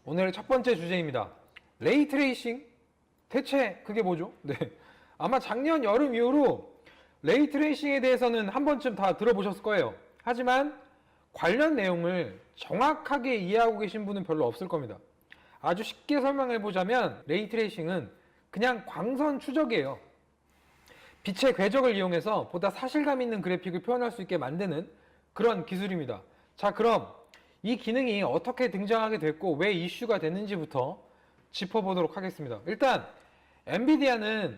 오늘의 첫 번째 주제입니다. 레이트레이싱? 대체 그게 뭐죠? 네. 아마 작년 여름 이후로 레이트레이싱에 대해서는 한 번쯤 다 들어보셨을 거예요. 하지만 관련 내용을 정확하게 이해하고 계신 분은 별로 없을 겁니다. 아주 쉽게 설명해 보자면 레이트레이싱은 그냥 광선 추적이에요. 빛의 궤적을 이용해서 보다 사실감 있는 그래픽을 표현할 수 있게 만드는 그런 기술입니다. 자, 그럼 이 기능이 어떻게 등장하게 됐고 왜 이슈가 됐는지부터 짚어보도록 하겠습니다. 일단 엔비디아는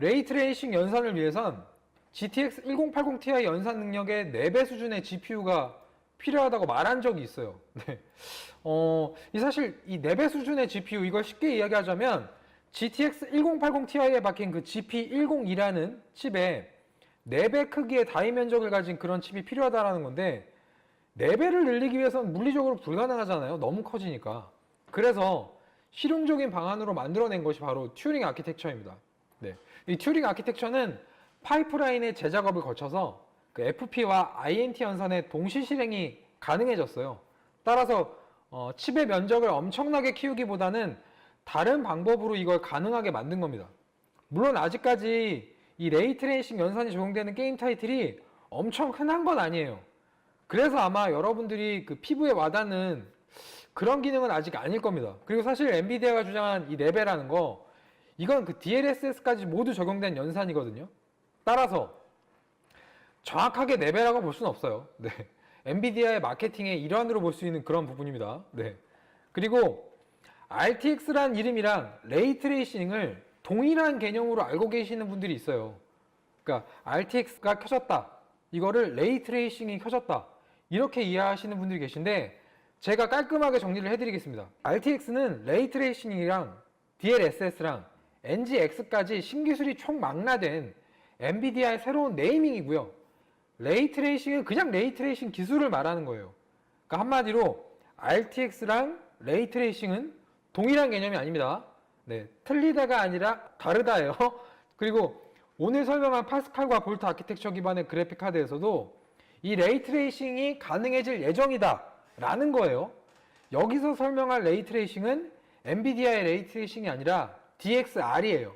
레이트레이싱 연산을 위해선 GTX 1080 Ti 연산 능력의 4배 수준의 GPU가 필요하다고 말한 적이 있어요. 네. 사실 이 4배 수준의 GPU, 이걸 쉽게 이야기하자면 GTX 1080 Ti에 박힌 그 GP102라는 칩에 4배 크기의 다이 면적을 가진 그런 칩이 필요하다는 건데 4배를 늘리기 위해서는 물리적으로 불가능하잖아요. 너무 커지니까. 그래서 실용적인 방안으로 만들어낸 것이 바로 튜링 아키텍처입니다. 네. 이 튜링 아키텍처는 파이프라인의 제작업을 거쳐서 그 FP와 INT 연산의 동시 실행이 가능해졌어요. 따라서 칩의 면적을 엄청나게 키우기보다는 다른 방법으로 이걸 가능하게 만든 겁니다. 물론 아직까지 이 레이트레이싱 연산이 적용되는 게임 타이틀이 엄청 흔한 건 아니에요. 그래서 아마 여러분들이 그 피부에 와닿는 그런 기능은 아직 아닐 겁니다. 그리고 사실 엔비디아가 주장한 이 레벨이라는 거, 이건 그 DLSS까지 모두 적용된 연산이거든요. 따라서 정확하게 레벨이라고 볼 수는 없어요. 네. 엔비디아의 마케팅의 일환으로 볼 수 있는 그런 부분입니다. 네. 그리고 RTX란 이름이랑 레이트레이싱을 동일한 개념으로 알고 계시는 분들이 있어요. 그러니까 RTX가 켜졌다, 이거를 레이트레이싱이 켜졌다, 이렇게 이해하시는 분들이 계신데 제가 깔끔하게 정리를 해드리겠습니다. RTX는 레이트레이싱이랑 DLSS랑 NGX까지 신기술이 총망라된 엔비디아의 새로운 네이밍이고요. 레이트레이싱은 그냥 레이트레이싱 기술을 말하는 거예요. 그러니까 한마디로 RTX랑 레이트레이싱은 동일한 개념이 아닙니다. 네, 틀리다가 아니라 다르다예요. 그리고 오늘 설명한 파스칼과 볼트 아키텍처 기반의 그래픽 카드에서도 이 레이트레이싱이 가능해질 예정이다 라는 거예요. 여기서 설명할 레이트레이싱은 엔비디아의 레이트레이싱이 아니라 DXR이에요.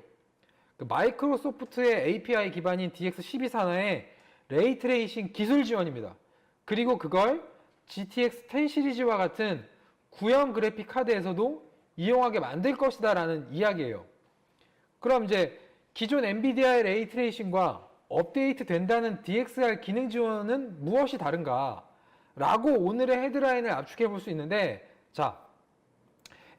그 마이크로소프트의 API 기반인 DX12 산하의 레이트레이싱 기술 지원입니다. 그리고 그걸 GTX 10 시리즈와 같은 구형 그래픽 카드에서도 이용하게 만들 것이다 라는 이야기예요. 그럼 이제 기존 엔비디아의 레이트레이싱과 업데이트 된다는 DXR 기능 지원은 무엇이 다른가 라고 오늘의 헤드라인을 압축해 볼 수 있는데, 자,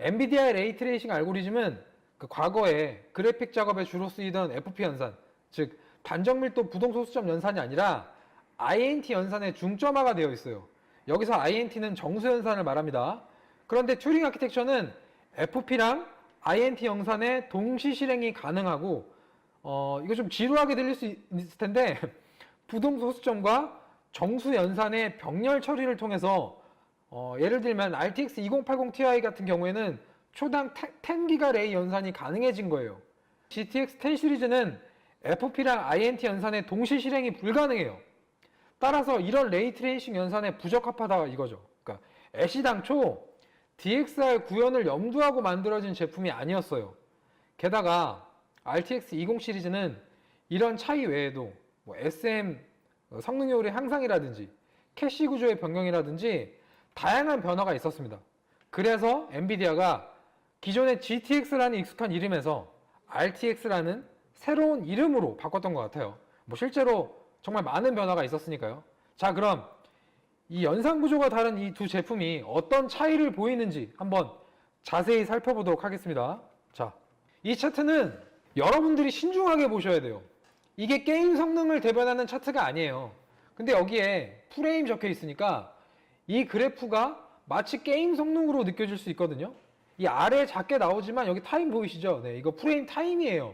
엔비디아의 레이트레이싱 알고리즘은 그 과거에 그래픽 작업에 주로 쓰이던 FP 연산, 즉 단정밀도 부동소수점 연산이 아니라 INT 연산의 중점화가 되어 있어요. 여기서 INT는 정수 연산을 말합니다. 그런데 튜링 아키텍처는 FP랑 INT 연산의 동시 실행이 가능하고, 이거 좀 지루하게 들릴 수 있을 텐데 부동소수점과 정수 연산의 병렬 처리를 통해서 예를 들면 RTX 2080 Ti 같은 경우에는 초당 10기가 레이 연산이 가능해진 거예요. GTX 10 시리즈는 FP랑 INT 연산의 동시 실행이 불가능해요. 따라서 이런 레이트레이싱 연산에 부적합하다 이거죠. 그러니까 애시당초 DXR 구현을 염두하고 만들어진 제품이 아니었어요. 게다가 RTX 20 시리즈는 이런 차이 외에도 뭐 SM 성능 효율의 향상이라든지 캐시 구조의 변경이라든지 다양한 변화가 있었습니다. 그래서 엔비디아가 기존의 GTX라는 익숙한 이름에서 RTX라는 새로운 이름으로 바꿨던 것 같아요. 뭐 실제로 정말 많은 변화가 있었으니까요. 자, 그럼 이 연산 구조가 다른 이 두 제품이 어떤 차이를 보이는지 한번 자세히 살펴보도록 하겠습니다. 자, 이 차트는 여러분들이 신중하게 보셔야 돼요. 이게 게임 성능을 대변하는 차트가 아니에요. 근데 여기에 프레임 적혀 있으니까 이 그래프가 마치 게임 성능으로 느껴질 수 있거든요. 이 아래 작게 나오지만 여기 타임 보이시죠? 네, 이거 프레임 타임이에요.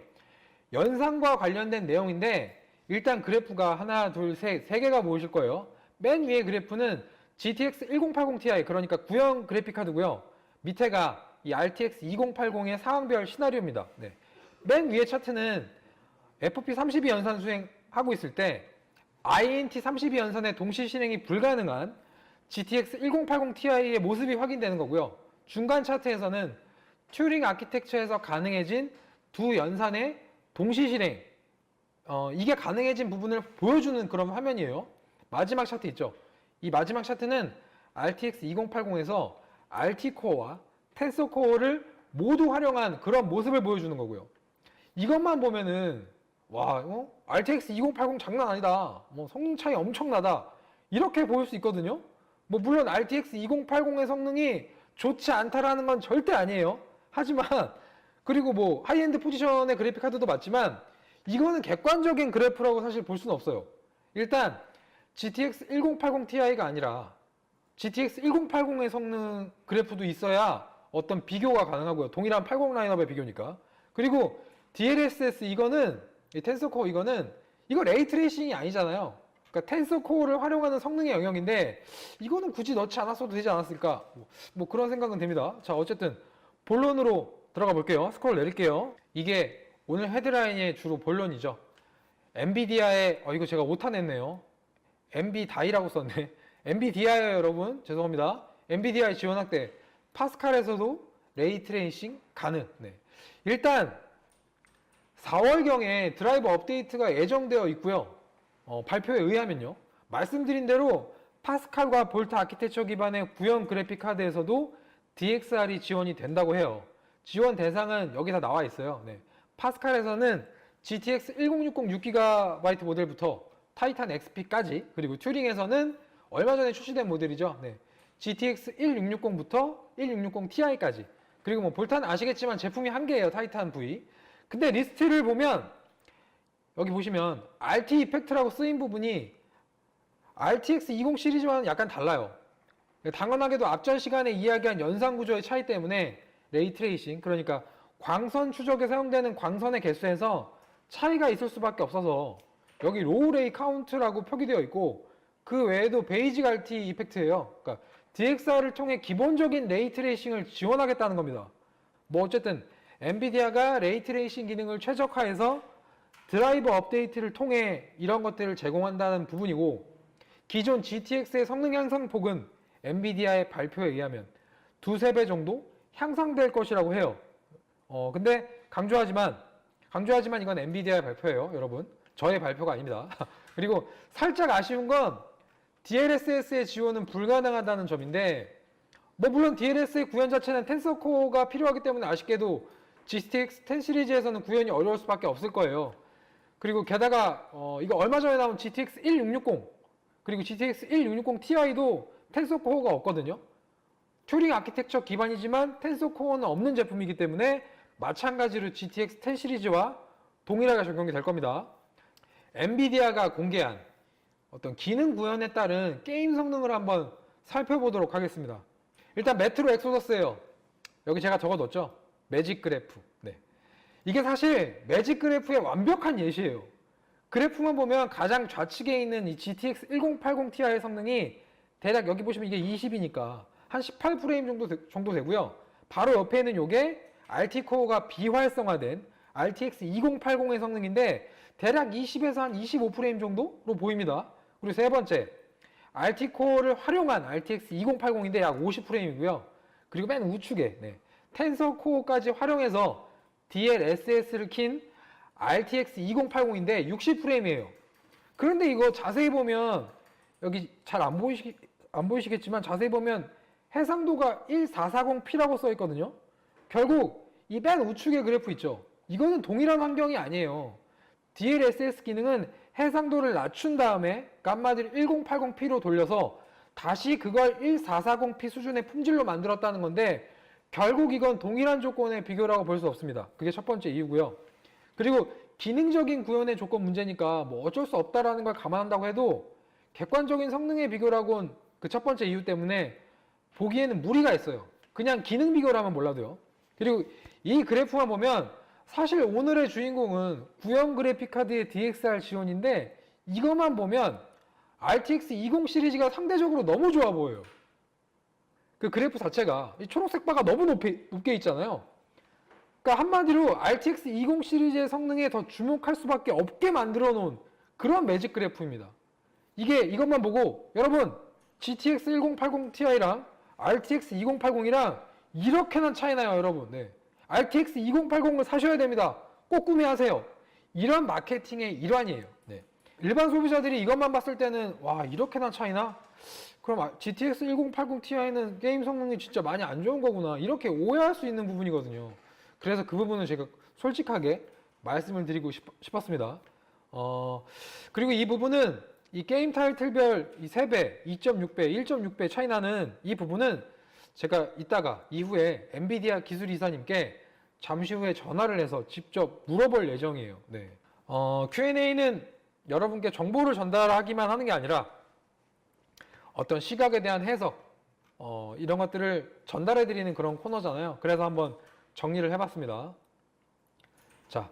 연산과 관련된 내용인데 일단 그래프가 하나, 둘, 세 개가 보이실 거예요. 맨 위에 그래프는 GTX 1080 Ti, 그러니까 구형 그래픽 카드고요. 밑에가 이 RTX 2080의 상황별 시나리오입니다. 네. 맨 위에 차트는 FP 32 연산 수행하고 있을 때 INT 32 연산의 동시 실행이 불가능한 GTX 1080 Ti의 모습이 확인되는 거고요. 중간 차트에서는 튜링 아키텍처에서 가능해진 두 연산의 동시 실행, 이게 가능해진 부분을 보여주는 그런 화면이에요. 마지막 차트 있죠. 이 마지막 차트는 RTX 2080에서 RT코어와 텐서코어를 모두 활용한 그런 모습을 보여주는 거고요. 이것만 보면은 와, RTX 2080 장난 아니다. 뭐 성능 차이 엄청나다. 이렇게 보일 수 있거든요. 뭐 물론 RTX 2080의 성능이 좋지 않다라는 건 절대 아니에요. 하지만 그리고 뭐 하이엔드 포지션의 그래픽 카드도 맞지만 이거는 객관적인 그래프라고 사실 볼 수는 없어요. 일단 GTX 1080 Ti가 아니라 GTX 1080의 성능 그래프도 있어야 어떤 비교가 가능하고요. 동일한 80 라인업의 비교니까. 그리고 DLSS 이거는 이 텐서코어 이거 레이트레이싱이 아니잖아요. 그러니까 텐서코어를 활용하는 성능의 영역인데 이거는 굳이 넣지 않았어도 되지 않았을까? 뭐 그런 생각은 됩니다. 자, 어쨌든 본론으로 들어가 볼게요. 스크롤 내릴게요. 이게 오늘 헤드라인의 주로 본론이죠. 엔비디아의 이거 제가 오타 냈네요. 엔비다이라고 썼네. 엔비디아예요, 여러분. 죄송합니다. 엔비디아의 지원 확대. 파스칼에서도 레이트레이싱 가능. 네. 일단 4월경에 드라이버 업데이트가 예정되어 있고요. 발표에 의하면요. 말씀드린 대로 파스칼과 볼트 아키텍처 기반의 구형 그래픽 카드에서도 DXR이 지원이 된다고 해요. 지원 대상은 여기 다 나와 있어요. 네. 파스칼에서는 GTX 1060 6GB 모델부터 타이탄 XP까지, 그리고 튜링에서는 얼마 전에 출시된 모델이죠. 네. GTX 1660부터 1660 Ti까지. 그리고 뭐 볼탄 아시겠지만 제품이 한 개예요. 타이탄 V. 근데 리스트를 보면 여기 보시면 RT 이펙트라고 쓰인 부분이 RTX 20 시리즈와는 약간 달라요. 당연하게도 앞전 시간에 이야기한 연산 구조의 차이 때문에 레이트레이싱, 그러니까 광선 추적에 사용되는 광선의 개수에서 차이가 있을 수밖에 없어서 여기 로우 레이 카운트라고 표기되어 있고 그 외에도 베이직 RT 이펙트예요. 그러니까 DXR을 통해 기본적인 레이트레이싱을 지원하겠다는 겁니다. 뭐 어쨌든 엔비디아가 레이트레이싱 기능을 최적화해서 드라이버 업데이트를 통해 이런 것들을 제공한다는 부분이고, 기존 GTX의 성능 향상 폭은 엔비디아의 발표에 의하면 2~3배 정도 향상될 것이라고 해요. 근데 강조하지만 이건 엔비디아의 발표예요, 여러분. 저의 발표가 아닙니다. 그리고 살짝 아쉬운 건 DLSS의 지원은 불가능하다는 점인데, 뭐 물론 DLSS의 구현 자체는 텐서코어가 필요하기 때문에 아쉽게도 GTX 10 시리즈에서는 구현이 어려울 수밖에 없을 거예요. 그리고 게다가 이거 얼마 전에 나온 GTX 1660 그리고 GTX 1660 Ti도 텐서코어가 없거든요. 튜링 아키텍처 기반이지만 텐서코어는 없는 제품이기 때문에 마찬가지로 GTX 10 시리즈와 동일하게 적용이 될 겁니다. 엔비디아가 공개한 어떤 기능 구현에 따른 게임 성능을 한번 살펴보도록 하겠습니다. 일단 메트로 엑소더스예요. 여기 제가 적어뒀죠. 매직 그래프. 네. 이게 사실 매직 그래프의 완벽한 예시예요. 그래프만 보면 가장 좌측에 있는 이 GTX 1080 Ti의 성능이 대략 여기 보시면 이게 20이니까 한 18프레임 정도 되고요. 바로 옆에 있는 이게 RT코어가 비활성화된 RTX 2080의 성능인데 대략 20에서 한 25프레임 정도로 보입니다. 그리고 세 번째, RT코어를 활용한 RTX 2080인데 약 50프레임이고요. 그리고 맨 우측에 텐서코어까지 활용해서 DLSS를 킨 RTX 2080인데 60프레임이에요. 그런데 이거 자세히 보면 여기 잘 안 보이시겠지만 자세히 보면 해상도가 1440p라고 써 있거든요. 결국 이 맨 우측의 그래프 있죠. 이거는 동일한 환경이 아니에요. DLSS 기능은 해상도를 낮춘 다음에 감마를 1080p로 돌려서 다시 그걸 1440p 수준의 품질로 만들었다는 건데 결국 이건 동일한 조건의 비교라고 볼 수 없습니다. 그게 첫 번째 이유고요. 그리고 기능적인 구현의 조건 문제니까 뭐 어쩔 수 없다라는 걸 감안한다고 해도 객관적인 성능의 비교라고는 그 첫 번째 이유 때문에 보기에는 무리가 있어요. 그냥 기능 비교를 하면 몰라도요. 그리고 이 그래프만 보면 사실 오늘의 주인공은 구형 그래픽카드의 DXR 지원인데 이것만 보면 RTX 20 시리즈가 상대적으로 너무 좋아 보여요. 그 그래프 자체가 이 초록색 바가 너무 높게 있잖아요. 그러니까 한마디로 RTX 20 시리즈의 성능에 더 주목할 수밖에 없게 만들어 놓은 그런 매직 그래프입니다. 이것만 보고 여러분 GTX 1080 Ti랑 RTX 2080이랑 이렇게나 차이나요, 여러분. 네. RTX 2080을 사셔야 됩니다. 꼭 구매하세요. 이런 마케팅의 일환이에요. 네. 일반 소비자들이 이것만 봤을 때는 와, 이렇게나 차이나? 그럼 GTX 1080 Ti는 게임 성능이 진짜 많이 안 좋은 거구나. 이렇게 오해할 수 있는 부분이거든요. 그래서 그 부분은 제가 솔직하게 말씀을 드리고 싶었습니다. 그리고 이 부분은 이 게임 타이틀별 이 3배, 2.6배, 1.6배 차이 나는 이 부분은 제가 이후에 엔비디아 기술 이사님께 잠시 후에 전화를 해서 직접 물어볼 예정이에요. 네. Q&A는 여러분께 정보를 전달하기만 하는 게 아니라 어떤 시각에 대한 해석, 이런 것들을 전달해 드리는 그런 코너잖아요. 그래서 한번 정리를 해봤습니다. 자,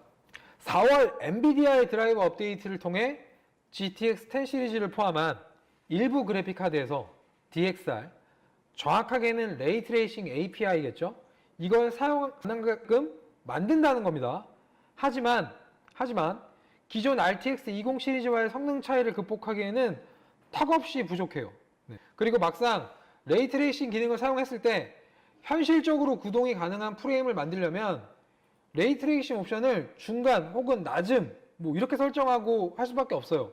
4월 엔비디아의 드라이버 업데이트를 통해 GTX 10 시리즈를 포함한 일부 그래픽 카드에서 DXR, 정확하게는 레이트레이싱 API겠죠. 이걸 사용 가능하게끔 만든다는 겁니다. 하지만 기존 RTX 20 시리즈와의 성능 차이를 극복하기에는 턱없이 부족해요. 네. 그리고 막상 레이트레이싱 기능을 사용했을 때 현실적으로 구동이 가능한 프레임을 만들려면 레이트레이싱 옵션을 중간 혹은 낮음 뭐 이렇게 설정하고 할 수밖에 없어요.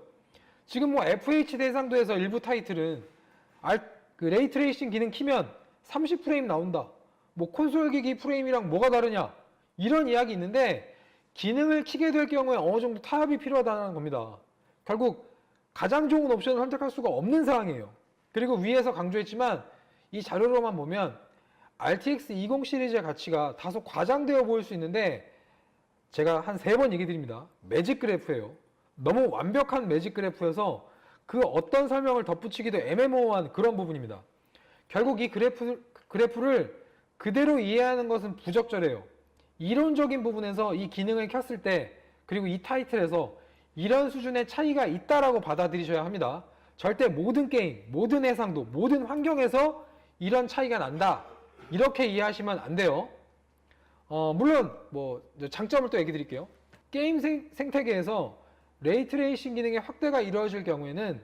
지금 뭐 FHD 해상도에서 일부 타이틀은 그 레이트레이싱 기능 키면 30프레임 나온다. 뭐 콘솔 기기 프레임이랑 뭐가 다르냐. 이런 이야기 있는데 기능을 키게 될 경우에 어느 정도 타협이 필요하다는 겁니다. 결국 가장 좋은 옵션을 선택할 수가 없는 상황이에요. 그리고 위에서 강조했지만 이 자료로만 보면 RTX 20 시리즈의 가치가 다소 과장되어 보일 수 있는데 제가 한 3번 얘기 드립니다. 매직 그래프예요. 너무 완벽한 매직 그래프여서 그 어떤 설명을 덧붙이기도 애매모호한 그런 부분입니다. 결국 이 그래프를 그대로 이해하는 것은 부적절해요. 이론적인 부분에서 이 기능을 켰을 때 그리고 이 타이틀에서 이런 수준의 차이가 있다라고 받아들이셔야 합니다. 절대 모든 게임, 모든 해상도, 모든 환경에서 이런 차이가 난다. 이렇게 이해하시면 안 돼요. 물론 뭐 장점을 또 얘기 드릴게요. 게임 생태계에서 레이트레이싱 기능의 확대가 이루어질 경우에는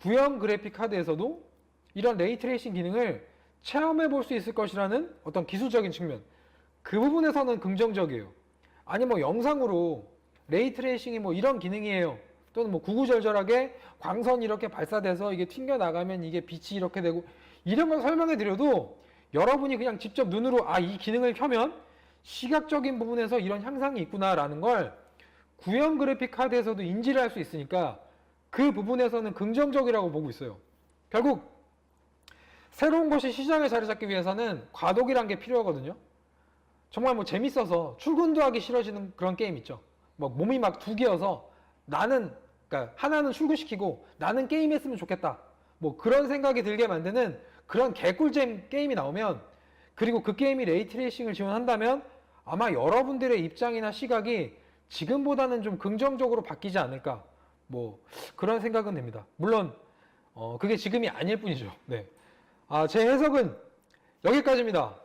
구형 그래픽 카드에서도 이런 레이트레이싱 기능을 체험해 볼 수 있을 것이라는 어떤 기술적인 측면, 그 부분에서는 긍정적이에요. 아니 뭐 영상으로 레이트레이싱이 뭐 이런 기능이에요. 또는 뭐 구구절절하게 광선이 이렇게 발사돼서 이게 튕겨나가면 이게 빛이 이렇게 되고 이런 걸 설명해 드려도 여러분이 그냥 직접 눈으로 이 기능을 켜면 시각적인 부분에서 이런 향상이 있구나라는 걸 구형 그래픽 카드에서도 인지를 할 수 있으니까 그 부분에서는 긍정적이라고 보고 있어요. 결국 새로운 것이 시장에 자리 잡기 위해서는 과도기란 게 필요하거든요. 정말 뭐 재밌어서 출근도 하기 싫어지는 그런 게임 있죠. 막 몸이 막 두 개여서 그러니까 하나는 출근시키고 나는 게임했으면 좋겠다. 뭐 그런 생각이 들게 만드는 그런 개꿀잼 게임이 나오면, 그리고 그 게임이 레이트레이싱을 지원한다면 아마 여러분들의 입장이나 시각이 지금보다는 좀 긍정적으로 바뀌지 않을까, 뭐 그런 생각은 됩니다. 물론 그게 지금이 아닐 뿐이죠. 네. 제 해석은 여기까지입니다.